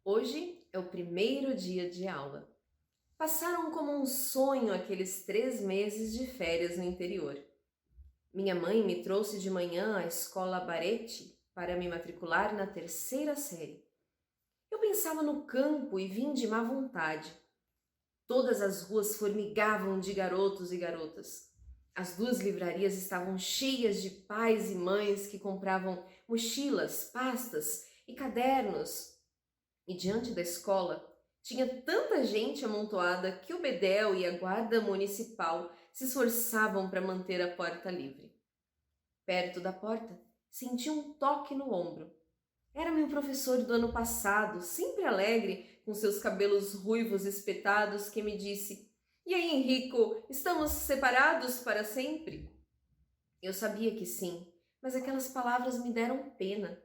Hoje é o primeiro dia de aula. Passaram como um sonho aqueles 3 meses de férias no interior. Minha mãe me trouxe de manhã à escola Barete para me matricular na terceira série. Eu pensava no campo e vim de má vontade. Todas as ruas formigavam de garotos e garotas. As duas livrarias estavam cheias de pais e mães que compravam mochilas, pastas e cadernos. E diante da escola, tinha tanta gente amontoada que o bedel e a guarda municipal se esforçavam para manter a porta livre. Perto da porta, senti um toque no ombro. Era meu professor do ano passado, sempre alegre, com seus cabelos ruivos espetados, que me disse: "E aí, Henrico, estamos separados para sempre?" Eu sabia que sim, mas aquelas palavras me deram pena.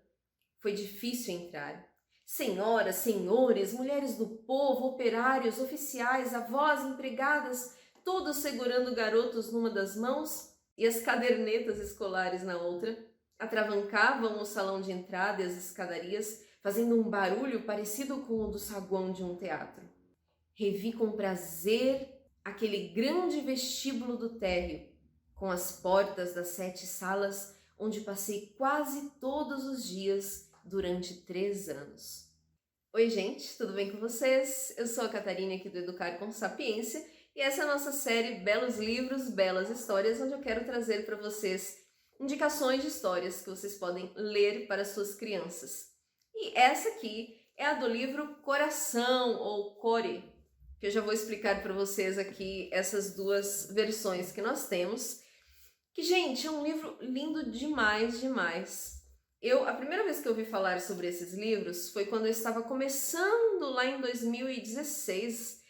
Foi difícil entrar. Senhoras, senhores, mulheres do povo, operários, oficiais, avós, empregadas, todos segurando garotos numa das mãos e as cadernetas escolares na outra, atravancavam o salão de entrada e as escadarias, fazendo um barulho parecido com o do saguão de um teatro. Revi com prazer aquele grande vestíbulo do térreo, com as portas das 7 salas, onde passei quase todos os dias durante 3 anos. Oi gente, tudo bem com vocês? Eu sou a Catarina aqui do Educar com Sapiência e essa é a nossa série Belos Livros, Belas Histórias, onde eu quero trazer para vocês indicações de histórias que vocês podem ler para suas crianças. E essa aqui é a do livro Coração, ou Core, que eu já vou explicar para vocês aqui essas duas versões que nós temos. Que, gente, é um livro lindo demais, demais. A primeira vez que eu ouvi falar sobre esses livros foi quando eu estava começando lá em 2016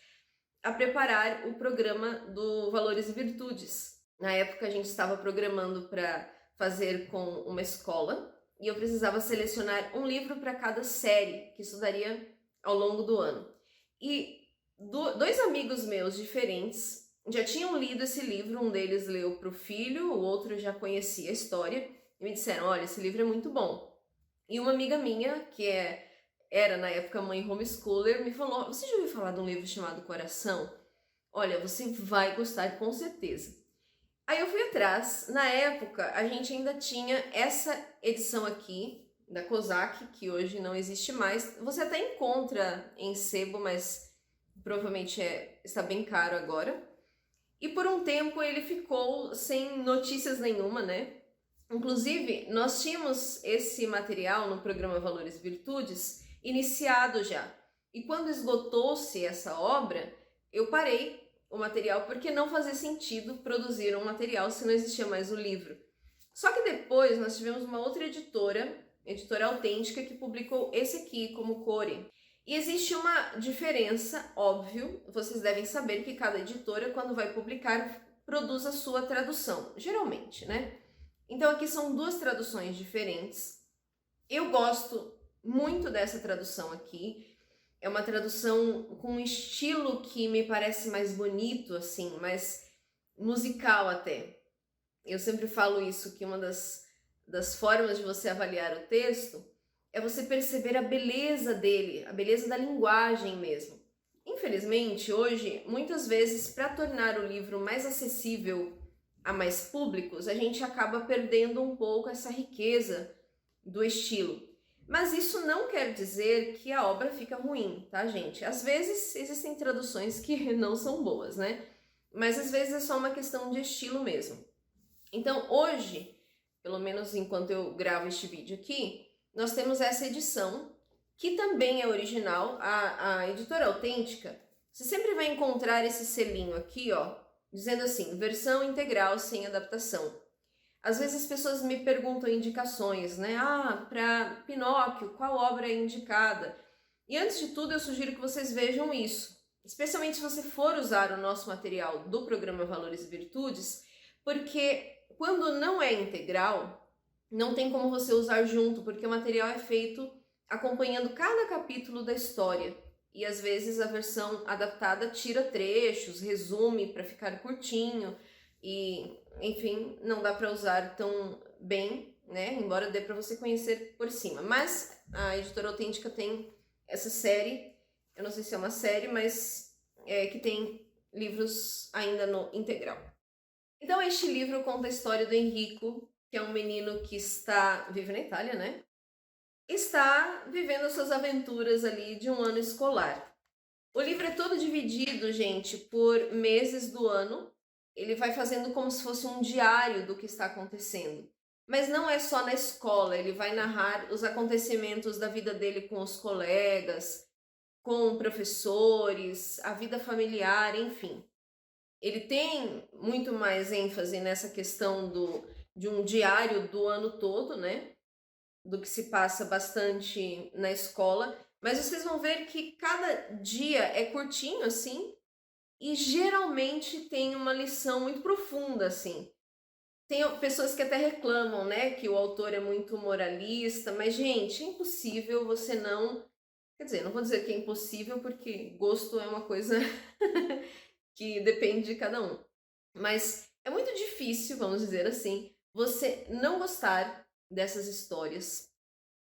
a preparar o programa do Valores e Virtudes. Na época a gente estava programando para fazer com uma escola e eu precisava selecionar um livro para cada série que estudaria ao longo do ano. E dois amigos meus diferentes já tinham lido esse livro, um deles leu para o filho, o outro já conhecia a história, e me disseram: olha, esse livro é muito bom. E uma amiga minha, que era na época mãe homeschooler, me falou: você já ouviu falar de um livro chamado Coração? Olha, você vai gostar com certeza. Aí eu fui atrás. Na época, a gente ainda tinha essa edição aqui, da Kozak, que hoje não existe mais. Você até encontra em sebo, mas provavelmente está bem caro agora. E por um tempo ele ficou sem notícias nenhuma, né? Inclusive, nós tínhamos esse material no programa Valores e Virtudes iniciado já. E quando esgotou-se essa obra, eu parei o material porque não fazia sentido produzir um material se não existia mais o livro. Só que depois nós tivemos uma outra editora autêntica, que publicou esse aqui como Core. E existe uma diferença, óbvio, vocês devem saber que cada editora, quando vai publicar, produz a sua tradução, geralmente, né? Então aqui são duas traduções diferentes. Eu gosto muito dessa tradução aqui. É uma tradução com um estilo que me parece mais bonito, assim, mais musical até. Eu sempre falo isso, que uma das formas de você avaliar o texto é você perceber a beleza dele, a beleza da linguagem mesmo. Infelizmente, hoje, muitas vezes, para tornar o livro mais acessível a mais públicos, a gente acaba perdendo um pouco essa riqueza do estilo. Mas isso não quer dizer que a obra fica ruim, tá, gente? Às vezes existem traduções que não são boas, né? Mas às vezes é só uma questão de estilo mesmo. Então, hoje, pelo menos enquanto eu gravo este vídeo aqui, nós temos essa edição, que também é original, a editora autêntica. Você sempre vai encontrar esse selinho aqui, ó, dizendo assim: versão integral sem adaptação. Às vezes as pessoas me perguntam indicações, né? Para Pinóquio, qual obra é indicada? E antes de tudo, eu sugiro que vocês vejam isso, especialmente se você for usar o nosso material do programa Valores e Virtudes, porque quando não é integral, não tem como você usar junto, porque o material é feito acompanhando cada capítulo da história. E às vezes a versão adaptada tira trechos, resume para ficar curtinho e, enfim, não dá para usar tão bem, né? Embora dê para você conhecer por cima. Mas a editora autêntica tem essa série, eu não sei se é uma série, mas que tem livros ainda no integral. Então este livro conta a história do Enrico, que é um menino que vive na Itália, né? Está vivendo as suas aventuras ali de um ano escolar. O livro é todo dividido, gente, por meses do ano. Ele vai fazendo como se fosse um diário do que está acontecendo. Mas não é só na escola, ele vai narrar os acontecimentos da vida dele com os colegas, com professores, a vida familiar, enfim. Ele tem muito mais ênfase nessa questão de um diário do ano todo, né? Do que se passa bastante na escola. Mas vocês vão ver que cada dia é curtinho, assim, e geralmente tem uma lição muito profunda, assim. Tem pessoas que até reclamam, né, que o autor é muito moralista, mas, gente, é impossível você não... Quer dizer, não vou dizer que é impossível, porque gosto é uma coisa que depende de cada um. Mas é muito difícil, vamos dizer assim, você não gostar dessas histórias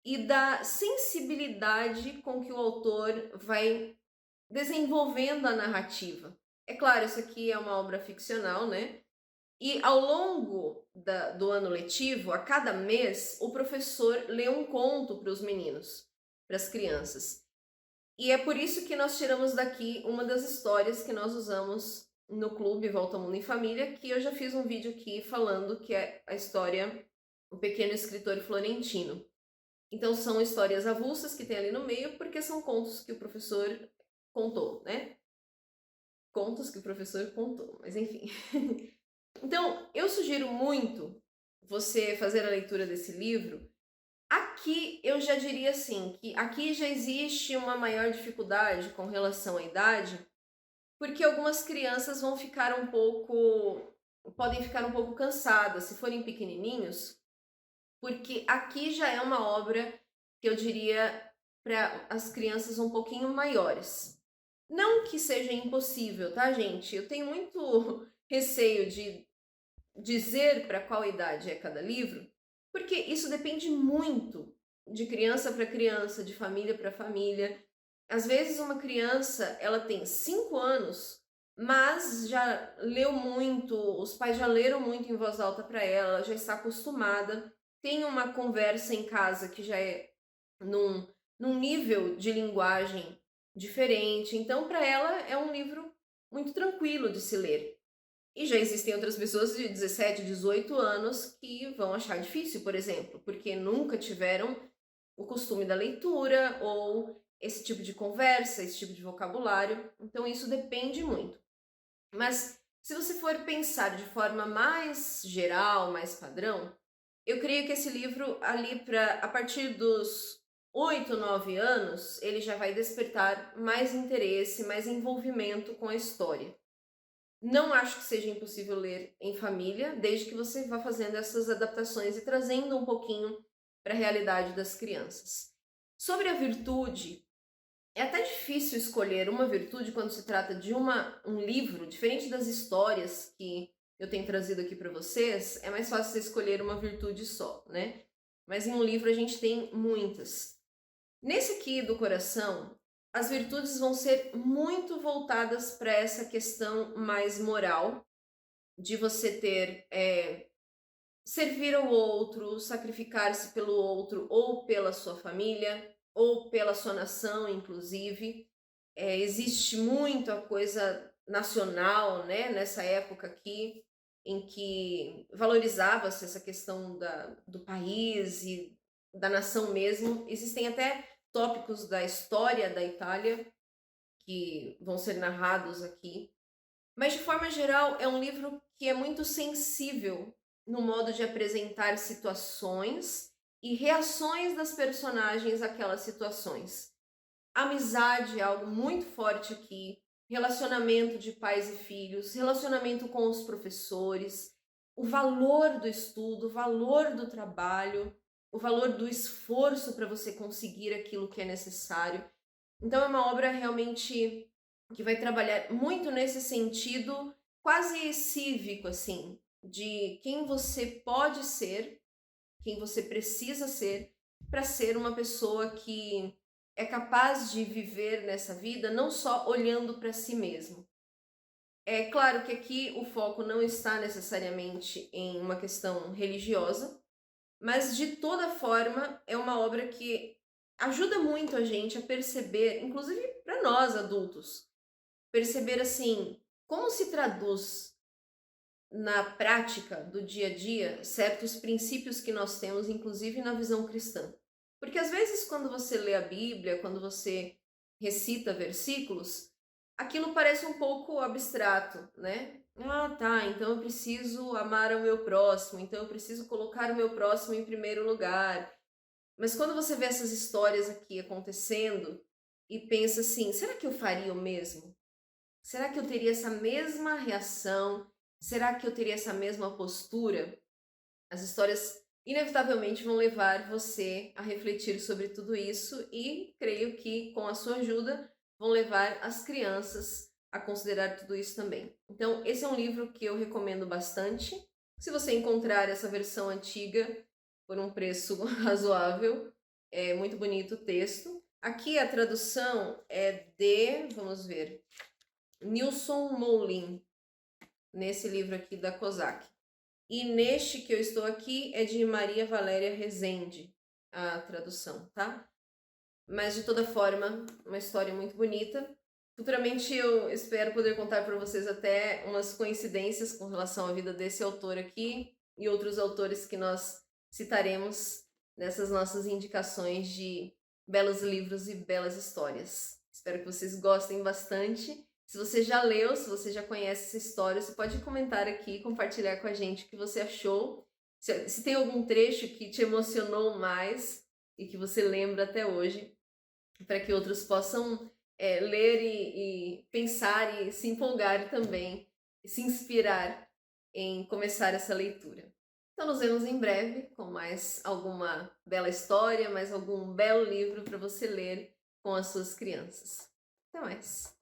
e da sensibilidade com que o autor vai desenvolvendo a narrativa. É claro, isso aqui é uma obra ficcional, né? E ao longo do ano letivo, a cada mês, o professor lê um conto para os meninos, para as crianças. E é por isso que nós tiramos daqui uma das histórias que nós usamos no clube Volta ao Mundo em Família, que eu já fiz um vídeo aqui falando, que é a história O Pequeno Escritor Florentino. Então são histórias avulsas que tem ali no meio, porque são contos que o professor contou, né? Contos que o professor contou, mas enfim. Então, eu sugiro muito você fazer a leitura desse livro. Aqui eu já diria assim, que aqui já existe uma maior dificuldade com relação à idade, porque algumas crianças podem ficar um pouco cansadas se forem pequenininhos, porque aqui já é uma obra que eu diria para as crianças um pouquinho maiores. Não que seja impossível, tá, gente? Eu tenho muito receio de dizer para qual idade é cada livro, porque isso depende muito de criança para criança, de família para família. Às vezes uma criança, ela tem 5 anos, mas já leu muito, os pais já leram muito em voz alta para ela, já está acostumada, tem uma conversa em casa que já é num nível de linguagem diferente, então para ela é um livro muito tranquilo de se ler. E já existem outras pessoas de 17, 18 anos que vão achar difícil, por exemplo, porque nunca tiveram o costume da leitura ou esse tipo de conversa, esse tipo de vocabulário. Então isso depende muito. Mas se você for pensar de forma mais geral, mais padrão, eu creio que esse livro ali a partir dos 8, 9 anos, ele já vai despertar mais interesse, mais envolvimento com a história. Não acho que seja impossível ler em família, desde que você vá fazendo essas adaptações e trazendo um pouquinho para a realidade das crianças. Sobre a virtude, é até difícil escolher uma virtude quando se trata de um livro, diferente das histórias que eu tenho trazido aqui para vocês, é mais fácil você escolher uma virtude só, né? Mas em um livro a gente tem muitas. Nesse aqui do coração, as virtudes vão ser muito voltadas para essa questão mais moral, de você servir ao outro, sacrificar-se pelo outro ou pela sua família, ou pela sua nação, inclusive. Existe muito a coisa nacional, né, nessa época aqui, em que valorizava-se essa questão do país e da nação mesmo. Existem até tópicos da história da Itália que vão ser narrados aqui. Mas, de forma geral, é um livro que é muito sensível no modo de apresentar situações e reações das personagens àquelas situações. Amizade é algo muito forte aqui, relacionamento de pais e filhos, relacionamento com os professores, o valor do estudo, o valor do trabalho, o valor do esforço para você conseguir aquilo que é necessário. Então é uma obra realmente que vai trabalhar muito nesse sentido quase cívico, assim, de quem você pode ser, quem você precisa ser para ser uma pessoa que é capaz de viver nessa vida não só olhando para si mesmo. É claro que aqui o foco não está necessariamente em uma questão religiosa, mas de toda forma é uma obra que ajuda muito a gente a perceber, inclusive para nós adultos, perceber assim como se traduz na prática do dia a dia certos princípios que nós temos, inclusive na visão cristã. Porque às vezes, quando você lê a Bíblia, quando você recita versículos, aquilo parece um pouco abstrato, né? Ah, tá, então eu preciso amar o meu próximo, então eu preciso colocar o meu próximo em primeiro lugar. Mas quando você vê essas histórias aqui acontecendo e pensa assim, será que eu faria o mesmo? Será que eu teria essa mesma reação? Será que eu teria essa mesma postura? As histórias inevitavelmente vão levar você a refletir sobre tudo isso e creio que com a sua ajuda vão levar as crianças a considerar tudo isso também. Então, esse é um livro que eu recomendo bastante. Se você encontrar essa versão antiga por um preço razoável, é muito bonito o texto. Aqui a tradução é de, vamos ver, Nilson Moulin, nesse livro aqui da COSAC. E neste que eu estou aqui é de Maria Valéria Rezende, a tradução, tá? Mas de toda forma, uma história muito bonita. Futuramente eu espero poder contar para vocês até umas coincidências com relação à vida desse autor aqui e outros autores que nós citaremos nessas nossas indicações de belos livros e belas histórias. Espero que vocês gostem bastante. Se você já leu, se você já conhece essa história, você pode comentar aqui, compartilhar com a gente o que você achou. Se tem algum trecho que te emocionou mais e que você lembra até hoje, para que outros possam ler e pensar e se empolgar também, e se inspirar em começar essa leitura. Então nos vemos em breve com mais alguma bela história, mais algum belo livro para você ler com as suas crianças. Até mais!